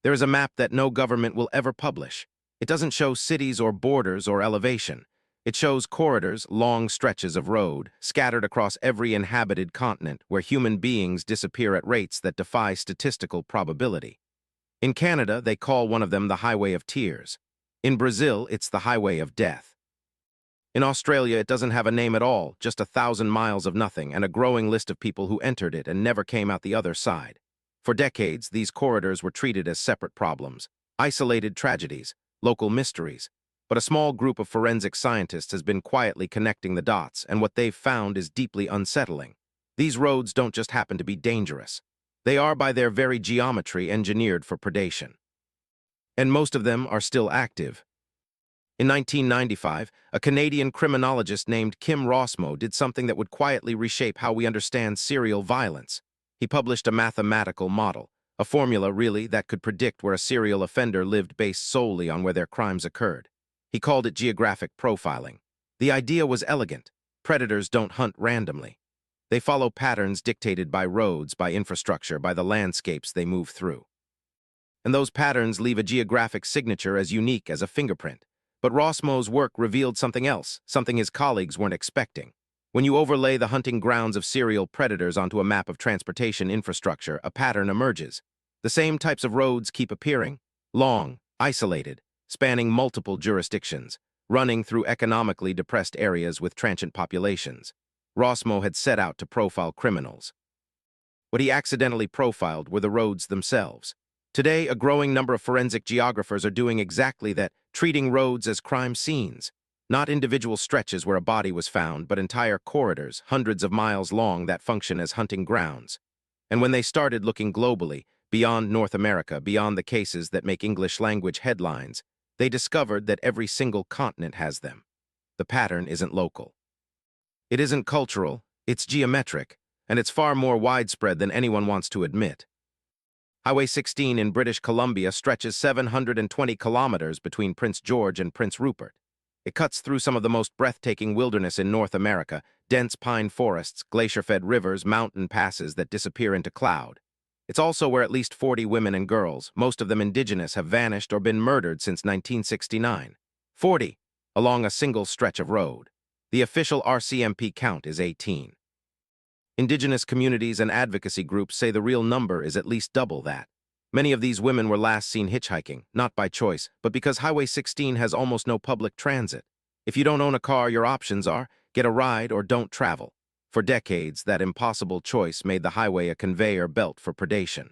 There is a map that no government will ever publish. It doesn't show cities or borders or elevation. It shows corridors, long stretches of road, scattered across every inhabited continent where human beings disappear at rates that defy statistical probability. In Canada, they call one of them the Highway of Tears. In Brazil, it's the Highway of Death. In Australia, it doesn't have a name at all, just 1,000 miles of nothing and a growing list of people who entered it and never came out the other side. For decades, these corridors were treated as separate problems, isolated tragedies, local mysteries. But a small group of forensic scientists has been quietly connecting the dots, and what they've found is deeply unsettling. These roads don't just happen to be dangerous. They are, by their very geometry, engineered for predation. And most of them are still active. In 1995, a Canadian criminologist named Kim Rossmo did something that would quietly reshape how we understand serial violence. He published a mathematical model, a formula, really, that could predict where a serial offender lived based solely on where their crimes occurred. He called it geographic profiling. The idea was elegant. Predators don't hunt randomly. They follow patterns dictated by roads, by infrastructure, by the landscapes they move through. And those patterns leave a geographic signature as unique as a fingerprint. But Rossmo's work revealed something else, something his colleagues weren't expecting. When you overlay the hunting grounds of serial predators onto a map of transportation infrastructure, a pattern emerges. The same types of roads keep appearing, long, isolated, spanning multiple jurisdictions, running through economically depressed areas with transient populations. Rossmo had set out to profile criminals. What he accidentally profiled were the roads themselves. Today, a growing number of forensic geographers are doing exactly that, treating roads as crime scenes. Not individual stretches where a body was found, but entire corridors, hundreds of miles long, that function as hunting grounds. And when they started looking globally, beyond North America, beyond the cases that make English-language headlines, they discovered that every single continent has them. The pattern isn't local. It isn't cultural, it's geometric, and it's far more widespread than anyone wants to admit. Highway 16 in British Columbia stretches 720 kilometers between Prince George and Prince Rupert. It cuts through some of the most breathtaking wilderness in North America, dense pine forests, glacier-fed rivers, mountain passes that disappear into cloud. It's also where at least 40 women and girls, most of them indigenous, have vanished or been murdered since 1969. 40, along a single stretch of road. The official RCMP count is 18. Indigenous communities and advocacy groups say the real number is at least double that. Many of these women were last seen hitchhiking, not by choice, but because Highway 16 has almost no public transit. If you don't own a car, your options are get a ride or don't travel. For decades, that impossible choice made the highway a conveyor belt for predation.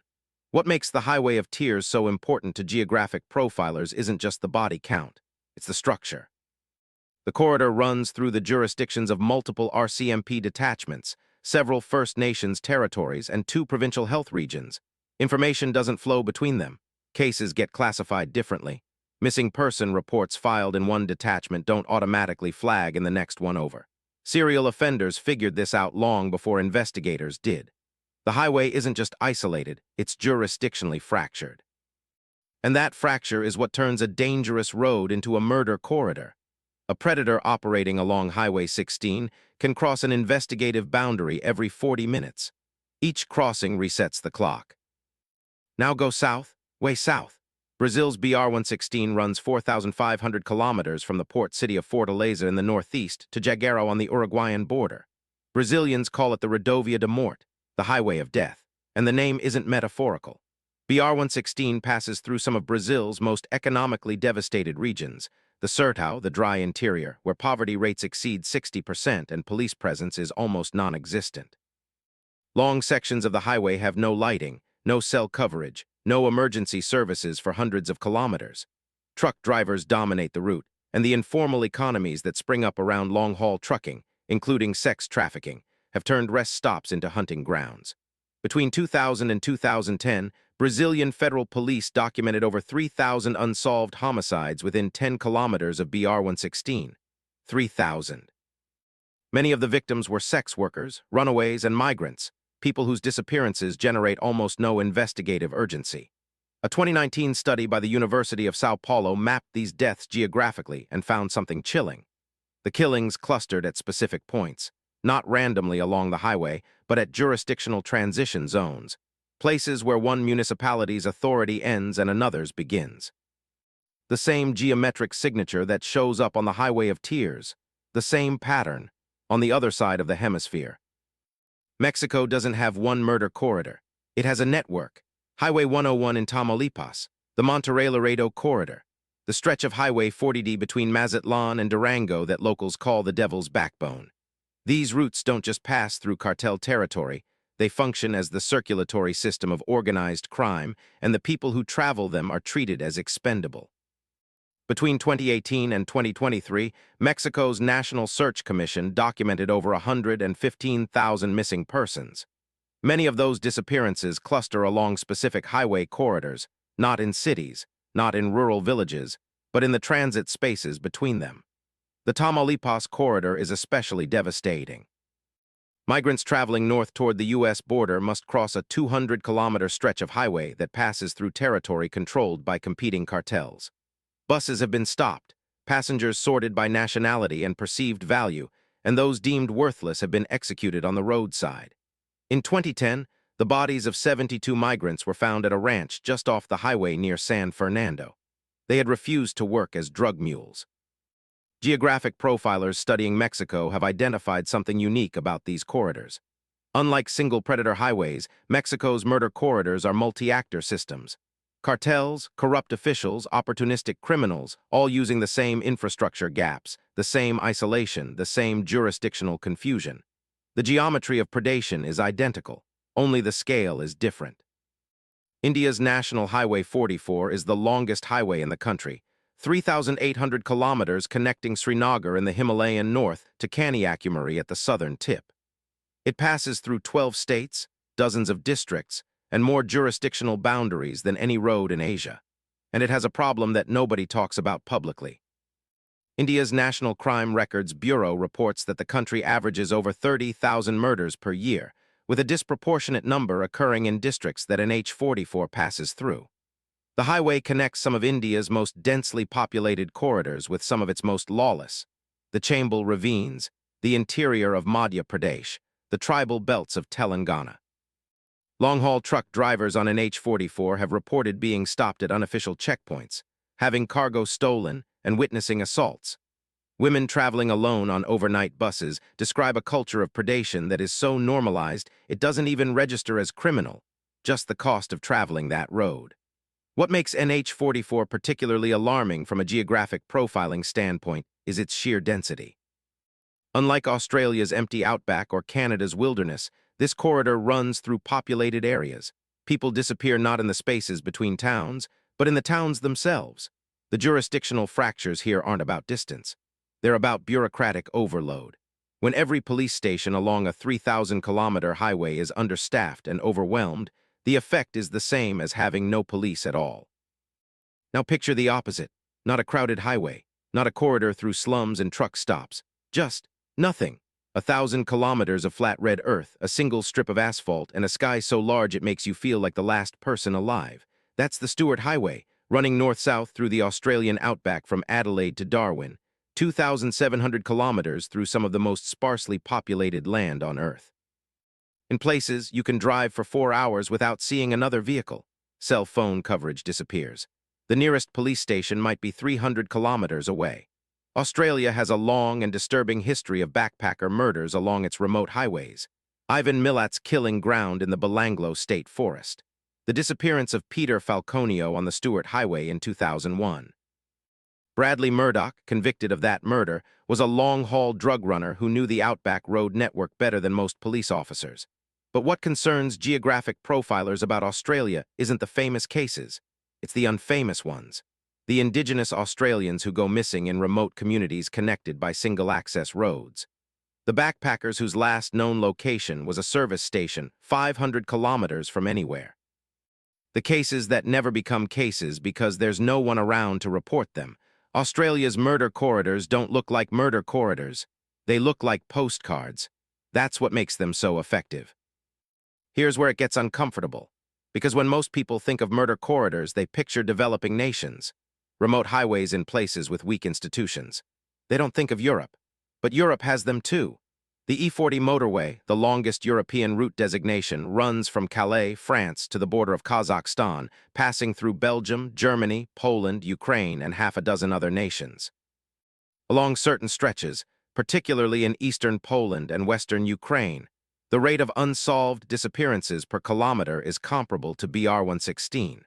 What makes the Highway of Tears so important to geographic profilers isn't just the body count, it's the structure. The corridor runs through the jurisdictions of multiple RCMP detachments, several First Nations territories, and 2 provincial health regions. Information doesn't flow between them. Cases get classified differently. Missing person reports filed in one detachment don't automatically flag in the next one over. Serial offenders figured this out long before investigators did. The highway isn't just isolated, it's jurisdictionally fractured. And that fracture is what turns a dangerous road into a murder corridor. A predator operating along Highway 16 can cross an investigative boundary every 40 minutes. Each crossing resets the clock. Now go south, way south. Brazil's BR-116 runs 4,500 kilometers from the port city of Fortaleza in the northeast to Jaguaro on the Uruguayan border. Brazilians call it the Rodovia de Morte, the Highway of Death, and the name isn't metaphorical. BR-116 passes through some of Brazil's most economically devastated regions, the Sertão, the dry interior, where poverty rates exceed 60% and police presence is almost non-existent. Long sections of the highway have no lighting, no cell coverage, no emergency services for hundreds of kilometers. Truck drivers dominate the route, and the informal economies that spring up around long-haul trucking, including sex trafficking, have turned rest stops into hunting grounds. Between 2000 and 2010, Brazilian federal police documented over 3,000 unsolved homicides within 10 kilometers of BR-116. 3,000. Many of the victims were sex workers, runaways, and migrants, people whose disappearances generate almost no investigative urgency. A 2019 study by the University of Sao Paulo mapped these deaths geographically and found something chilling. The killings clustered at specific points, not randomly along the highway, but at jurisdictional transition zones. places where one municipality's authority ends and another's begins. The same geometric signature that shows up on the Highway of Tears, the same pattern, on the other side of the hemisphere. Mexico doesn't have one murder corridor. It has a network. Highway 101 in Tamaulipas, the Monterrey-Laredo corridor, the stretch of Highway 40D between Mazatlan and Durango that locals call the Devil's Backbone. These routes don't just pass through cartel territory, they function as the circulatory system of organized crime, and the people who travel them are treated as expendable. Between 2018 and 2023, Mexico's National Search Commission documented over 115,000 missing persons. Many of those disappearances cluster along specific highway corridors, not in cities, not in rural villages, but in the transit spaces between them. The Tamaulipas corridor is especially devastating. Migrants traveling north toward the U.S. border must cross a 200-kilometer stretch of highway that passes through territory controlled by competing cartels. Buses have been stopped, passengers sorted by nationality and perceived value, and those deemed worthless have been executed on the roadside. In 2010, the bodies of 72 migrants were found at a ranch just off the highway near San Fernando. They had refused to work as drug mules. Geographic profilers studying Mexico have identified something unique about these corridors. Unlike single predator highways, Mexico's murder corridors are multi-actor systems. Cartels, corrupt officials, opportunistic criminals, all using the same infrastructure gaps, the same isolation, the same jurisdictional confusion. The geometry of predation is identical, only the scale is different. India's National Highway 44 is the longest highway in the country, 3,800 kilometers connecting Srinagar in the Himalayan north to Kanyakumari at the southern tip. It passes through 12 states, dozens of districts, and more jurisdictional boundaries than any road in Asia. And it has a problem that nobody talks about publicly. India's National Crime Records Bureau reports that the country averages over 30,000 murders per year, with a disproportionate number occurring in districts that NH44 passes through. The highway connects some of India's most densely populated corridors with some of its most lawless: the Chambal Ravines, the interior of Madhya Pradesh, the tribal belts of Telangana. Long-haul truck drivers on NH44 have reported being stopped at unofficial checkpoints, having cargo stolen, and witnessing assaults. Women traveling alone on overnight buses describe a culture of predation that is so normalized it doesn't even register as criminal, just the cost of traveling that road. What makes NH44 particularly alarming from a geographic profiling standpoint is its sheer density. Unlike Australia's empty outback or Canada's wilderness, this corridor runs through populated areas. People disappear not in the spaces between towns, but in the towns themselves. The jurisdictional fractures here aren't about distance. They're about bureaucratic overload. When every police station along a 3,000-kilometer highway is understaffed and overwhelmed, the effect is the same as having no police at all. Now picture the opposite. Not a crowded highway, not a corridor through slums and truck stops. Just nothing. 1,000 kilometers of flat red earth, a single strip of asphalt, and a sky so large it makes you feel like the last person alive. That's the Stuart Highway, running north-south through the Australian outback from Adelaide to Darwin, 2,700 kilometers through some of the most sparsely populated land on Earth. In places, you can drive for 4 hours without seeing another vehicle. Cell phone coverage disappears. The nearest police station might be 300 kilometers away. Australia has a long and disturbing history of backpacker murders along its remote highways. Ivan Milat's killing ground in the Belanglo State Forest. The disappearance of Peter Falconio on the Stuart Highway in 2001. Bradley Murdoch, convicted of that murder, was a long-haul drug runner who knew the Outback Road network better than most police officers. But what concerns geographic profilers about Australia isn't the famous cases, it's the unfamous ones. The Indigenous Australians who go missing in remote communities connected by single-access roads. The backpackers whose last known location was a service station 500 kilometers from anywhere. The cases that never become cases because there's no one around to report them. Australia's murder corridors don't look like murder corridors. They look like postcards. That's what makes them so effective. Here's where it gets uncomfortable. Because when most people think of murder corridors, they picture developing nations. Remote highways in places with weak institutions. They don't think of Europe. But Europe has them too. The E40 motorway, the longest European route designation, runs from Calais, France, to the border of Kazakhstan, passing through Belgium, Germany, Poland, Ukraine, and half a dozen other nations. Along certain stretches, particularly in eastern Poland and western Ukraine, the rate of unsolved disappearances per kilometer is comparable to BR-116.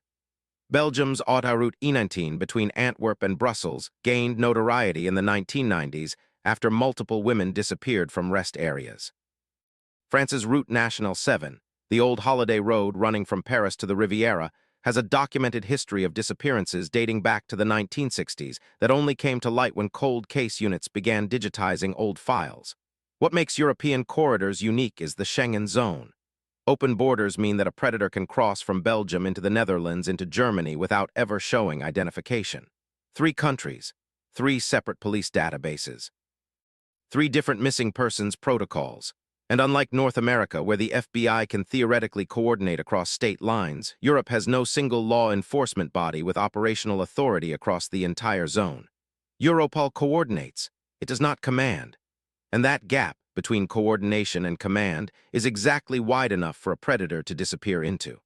Belgium's autoroute E19 between Antwerp and Brussels gained notoriety in the 1990s after multiple women disappeared from rest areas. France's Route Nationale 7, the old holiday road running from Paris to the Riviera, has a documented history of disappearances dating back to the 1960s that only came to light when cold case units began digitizing old files. What makes European corridors unique is the Schengen zone. Open borders mean that a predator can cross from Belgium into the Netherlands into Germany without ever showing identification. 3 countries, 3 separate police databases, 3 different missing persons protocols. And unlike North America, where the FBI can theoretically coordinate across state lines, Europe has no single law enforcement body with operational authority across the entire zone. Europol coordinates, it does not command. And that gap between coordination and command is exactly wide enough for a predator to disappear into.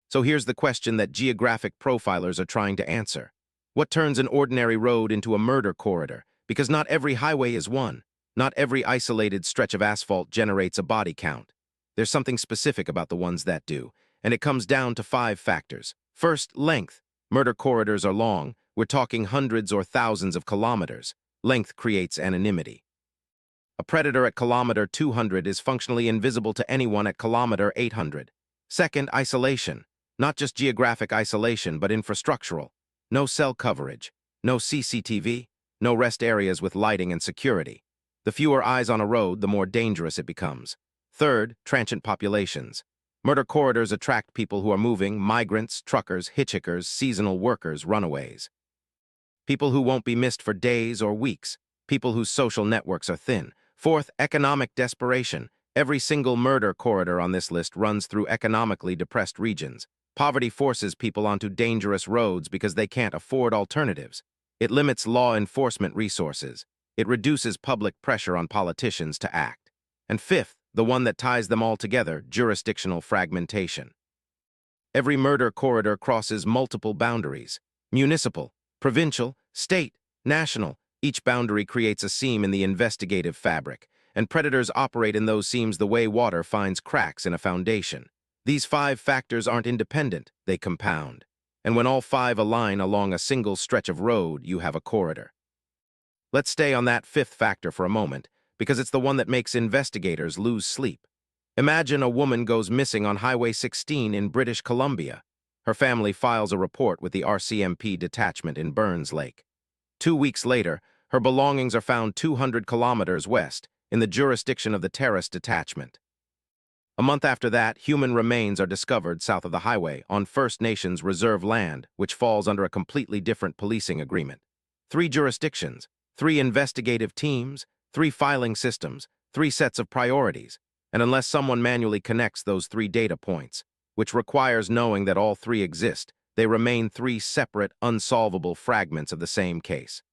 So here's the question that geographic profilers are trying to answer. What turns an ordinary road into a murder corridor? Because not every highway is one. Not every isolated stretch of asphalt generates a body count. There's something specific about the ones that do, and it comes down to 5 factors. First, length. Murder corridors are long. We're talking hundreds or thousands of kilometers. Length creates anonymity. A predator at kilometer 200 is functionally invisible to anyone at kilometer 800. Second, isolation. Not just geographic isolation, but infrastructural. No cell coverage, no CCTV, no rest areas with lighting and security. The fewer eyes on a road, the more dangerous it becomes. Third, transient populations. Murder corridors attract people who are moving, migrants, truckers, hitchhikers, seasonal workers, runaways. People who won't be missed for days or weeks. People whose social networks are thin. Fourth, economic desperation. Every single murder corridor on this list runs through economically depressed regions. Poverty forces people onto dangerous roads because they can't afford alternatives. It limits law enforcement resources. It reduces public pressure on politicians to act. And fifth, the one that ties them all together, jurisdictional fragmentation. Every murder corridor crosses multiple boundaries: municipal, provincial, state, national. Each boundary creates a seam in the investigative fabric, and predators operate in those seams the way water finds cracks in a foundation. These 5 factors aren't independent, they compound. And when all 5 align along a single stretch of road, you have a corridor. Let's stay on that 5th factor for a moment, because it's the one that makes investigators lose sleep. Imagine a woman goes missing on Highway 16 in British Columbia. Her family files a report with the RCMP detachment in Burns Lake. 2 weeks later, her belongings are found 200 kilometers west, in the jurisdiction of the Terrace Detachment. A month after that, human remains are discovered south of the highway on First Nations reserve land, which falls under a completely different policing agreement. 3 jurisdictions, 3 investigative teams, 3 filing systems, 3 sets of priorities, and unless someone manually connects those 3 data points, which requires knowing that all 3 exist, they remain 3 separate, unsolvable fragments of the same case.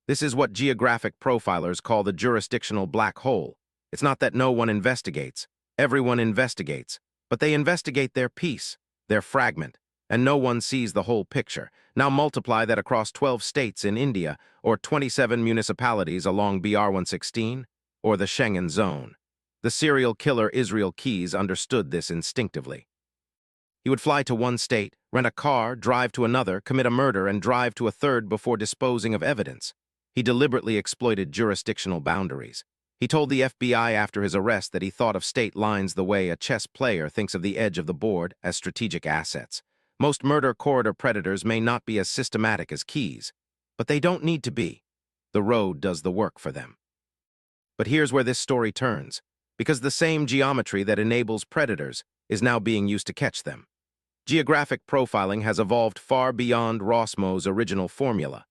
This is what geographic profilers call the jurisdictional black hole. It's not that no one investigates. Everyone investigates, but they investigate their piece, their fragment, and no one sees the whole picture. Now multiply that across 12 states in India, or 27 municipalities along BR-116, or the Schengen zone. The serial killer Israel Keyes understood this instinctively. He would fly to one state, rent a car, drive to another, commit a murder, and drive to a third before disposing of evidence. He deliberately exploited jurisdictional boundaries. He told the FBI after his arrest that he thought of state lines the way a chess player thinks of the edge of the board as strategic assets. Most murder corridor predators may not be as systematic as Keyes, but they don't need to be. The road does the work for them. But here's where this story turns, because the same geometry that enables predators is now being used to catch them. Geographic profiling has evolved far beyond Rossmo's original formula.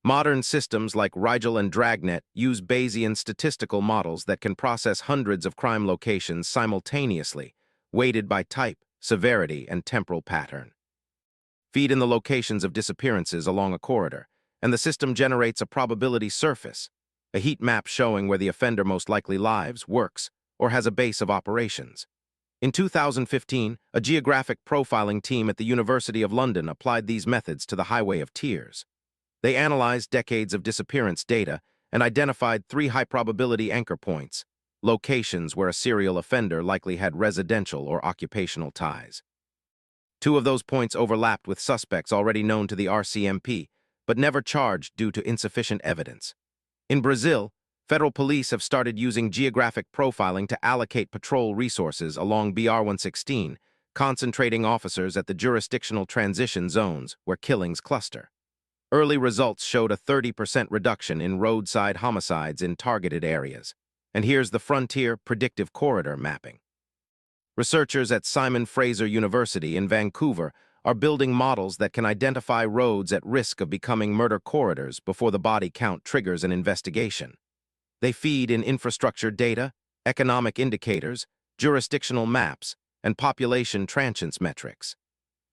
Modern systems like Rigel and Dragnet use Bayesian statistical models that can process hundreds of crime locations simultaneously, weighted by type, severity, and temporal pattern. Feed in the locations of disappearances along a corridor, and the system generates a probability surface. a heat map showing where the offender most likely lives, works, or has a base of operations. In 2015, a geographic profiling team at the University of London applied these methods to the Highway of Tears. They analyzed decades of disappearance data and identified 3 high-probability anchor points, locations where a serial offender likely had residential or occupational ties. 2 of those points overlapped with suspects already known to the RCMP, but never charged due to insufficient evidence. In Brazil, federal police have started using geographic profiling to allocate patrol resources along BR-116, concentrating officers at the jurisdictional transition zones where killings cluster. Early results showed a 30% reduction in roadside homicides in targeted areas. And here's the frontier predictive corridor mapping. Researchers at Simon Fraser University in Vancouver are building models that can identify roads at risk of becoming murder corridors before the body count triggers an investigation. They feed in infrastructure data, economic indicators, jurisdictional maps, and population transience metrics.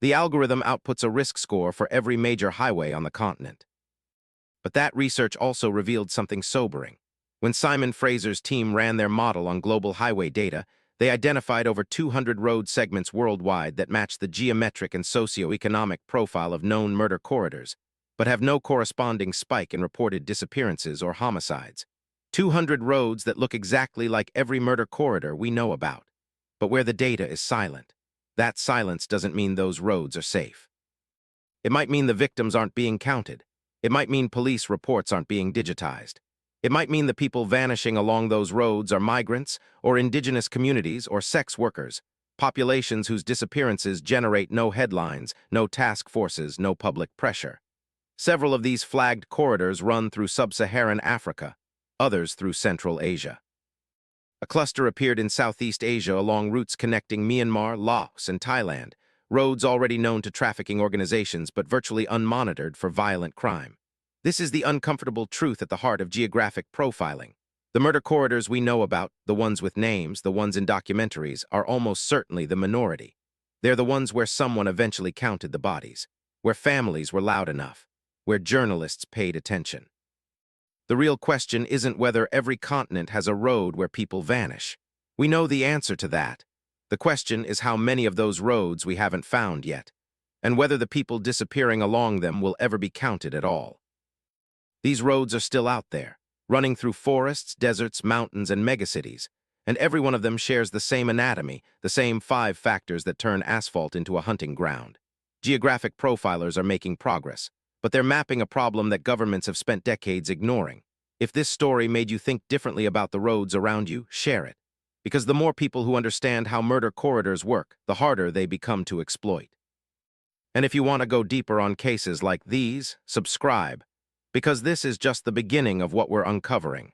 The algorithm outputs a risk score for every major highway on the continent. But that research also revealed something sobering. When Simon Fraser's team ran their model on global highway data, they identified over 200 road segments worldwide that match the geometric and socioeconomic profile of known murder corridors, but have no corresponding spike in reported disappearances or homicides. 200 roads that look exactly like every murder corridor we know about, but where the data is silent. That silence doesn't mean those roads are safe. It might mean the victims aren't being counted. It might mean police reports aren't being digitized. It might mean the people vanishing along those roads are migrants, or indigenous communities, or sex workers, populations whose disappearances generate no headlines, no task forces, no public pressure. Several of these flagged corridors run through sub-Saharan Africa, others through Central Asia. A cluster appeared in Southeast Asia along routes connecting Myanmar, Laos, and Thailand, roads already known to trafficking organizations but virtually unmonitored for violent crime. This is the uncomfortable truth at the heart of geographic profiling. The murder corridors we know about, the ones with names, the ones in documentaries, are almost certainly the minority. They're the ones where someone eventually counted the bodies, where families were loud enough, where journalists paid attention. The real question isn't whether every continent has a road where people vanish. We know the answer to that. The question is how many of those roads we haven't found yet, and whether the people disappearing along them will ever be counted at all. These roads are still out there, running through forests, deserts, mountains, and megacities, and every one of them shares the same anatomy, the same 5 factors that turn asphalt into a hunting ground. Geographic profilers are making progress, but they're mapping a problem that governments have spent decades ignoring. If this story made you think differently about the roads around you, share it. Because the more people who understand how murder corridors work, the harder they become to exploit. And if you want to go deeper on cases like these, subscribe, because this is just the beginning of what we're uncovering.